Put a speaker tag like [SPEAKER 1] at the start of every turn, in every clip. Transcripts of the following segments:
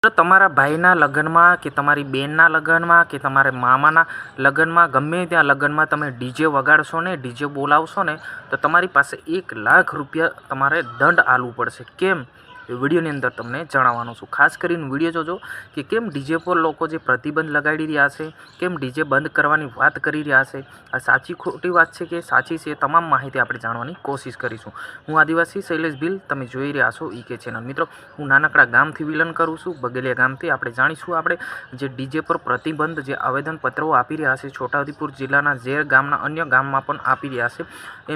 [SPEAKER 1] જો તમારા ભાઈના લગ્નમાં કે તમારી બેનના લગ્નમાં કે તમારે મામાના લગ્નમાં ગમે ત્યાં લગ્નમાં તમે ડીજે વગાડશો ને ડીજે બોલાવશો ને તો તમારી પાસે 1,00,000 રૂપિયા તમારે દંડ આલવું પડશે. કેમ? એ વિડીયોની અંદર તમને જણાવવાનું છું. ખાસ કરીને વિડીયો જોજો કે કેમ ડીજે પર લોકો જે પ્રતિબંધ લગાડી રહ્યા છે, કેમ ડીજે બંધ કરવાની વાત કરી રહ્યા છે, આ સાચી ખોટી વાત છે કે સાચી છે, તમામ માહિતી આપણે જાણવાની કોશિશ કરીશું. હું આદિવાસી શૈલેષ ભીલ, તમે જોઈ રહ્યા છો ઈકે ચેનલ. મિત્રો, હું નાનકડા ગામથી વિલન કરું છું, બગેલિયા ગામથી. આપણે જાણીશું આપણે જે ડીજે પર પ્રતિબંધ જે આવેદનપત્રો આપી રહ્યા છે, છોટાઉદેપુર જિલ્લાના ઝેર ગામના અન્ય ગામમાં પણ આપી રહ્યા છે,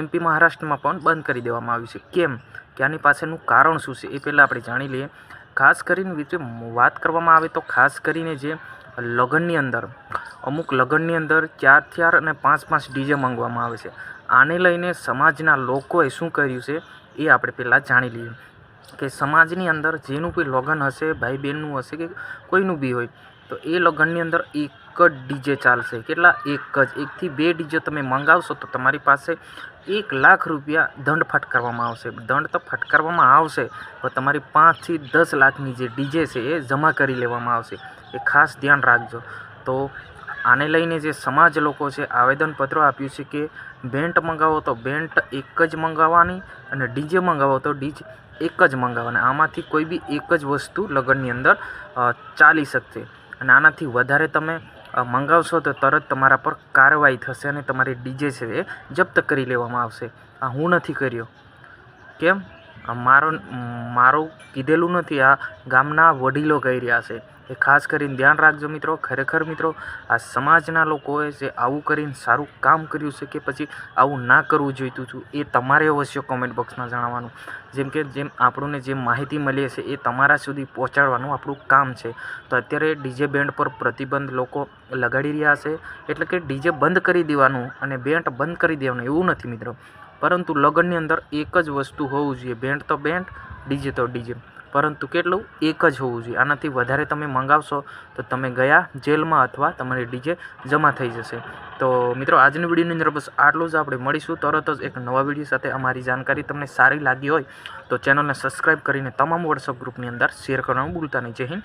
[SPEAKER 1] MP મહારાષ્ટ્રમાં પણ બંધ કરી દેવામાં આવ્યું છે. કેમ કે આની પાછળનું કારણ શું છે એ પહેલાં આપણે જાણી લઈએ. ખાસ કરીને વાત કરવામાં આવે તો ખાસ કરીને જે લગ્નની અંદર અમુક લગ્નની અંદર 4 અને 5 ડીજે માંગવામાં આવે છે. આને લઈને સમાજના લોકોએ શું કર્યું છે એ આપણે પહેલાં જાણી લઈએ કે સમાજની અંદર જેનું કોઈ લગ્ન હશે, ભાઈ બહેનનું હશે કે કોઈનું બી હોય, તો એ લગ્નની અંદર એક જ ડીજે ચાલશે. કેટલા? એક જ. 1 થી 2 ડીજે તમે મંગાવશો તો તમારી પાસે 1,00,000 રૂપિયા દંડ ફટકારવામાં આવશે. દંડ તો ફટકારવામાં આવશે પણ તમારી 5 થી 10 લાખની જે ડીજે છે એ જમા કરી લેવામાં આવશે. એ ખાસ ધ્યાન રાખજો. તો આને લઈને જે સમાજ લોકો છે આવેદનપત્રો આપ્યું છે કે બેન્ટ મંગાવો તો બેન્ટ એક જ મંગાવવાની અને ડીજે મંગાવો તો ડીજે એક જ મંગાવવાના. આમાંથી કોઈ બી એક જ વસ્તુ લગ્નની અંદર ચાલી શકશે અને આનાથી વધારે તમે મંગાવશો તો તરત તમારા પર કાર્યવાહી થશે અને તમારી ડીજે છે એ જપ્ત કરી લેવામાં આવશે. આ હું નથી કર્યો. કેમ? મારું કીધેલું નથી, આ ગામના વડીલો કહી રહ્યા છે. એ ખાસ કરીને ધ્યાન રાખજો મિત્રો. ખરેખર મિત્રો, આ સમાજના લોકોએ જે આવું કરીને સારું કામ કર્યું છે કે પછી આવું ના કરવું જોઈતું હતું એ તમારે અવશ્ય કોમેન્ટ બોક્સમાં જણાવવાનું. જેમ આપણને જે માહિતી મળી છે એ તમારા સુધી પહોંચાડવાનું આપણું કામ છે. તો અત્યારે ડીજે બેન્ડ પર પ્રતિબંધ લોકો લગાડી રહ્યા છે, એટલે કે ડીજે બંધ કરી દેવાનું અને બેન્ડ બંધ કરી દેવાનું એવું નથી મિત્રો. પરંતુ લગ્નની અંદર એક જ વસ્તુ હોવું જોઈએ. બેન્ડ તો બેન્ડ, ડીજે તો ડીજે, પરંતુ કેટલું? એક જ હોવું જોઈએ. આનાથી વધારે તમે મંગાવશો તો તમે ગયા જેલમાં અથવા તમારી ડીજે જમા થઈ જશે. તો મિત્રો, આજની વિડીયોની અંદર બસ આટલું જ. આપણે મળીશું તરત જ એક નવા વિડીયો સાથે. અમારી જાણકારી તમને સારી લાગી હોય તો ચેનલને સબસ્ક્રાઈબ કરીને તમામ વોટ્સઅપ ગ્રુપની અંદર શેર કરવાનું ભૂલતા નહીં. જય હિન્દ.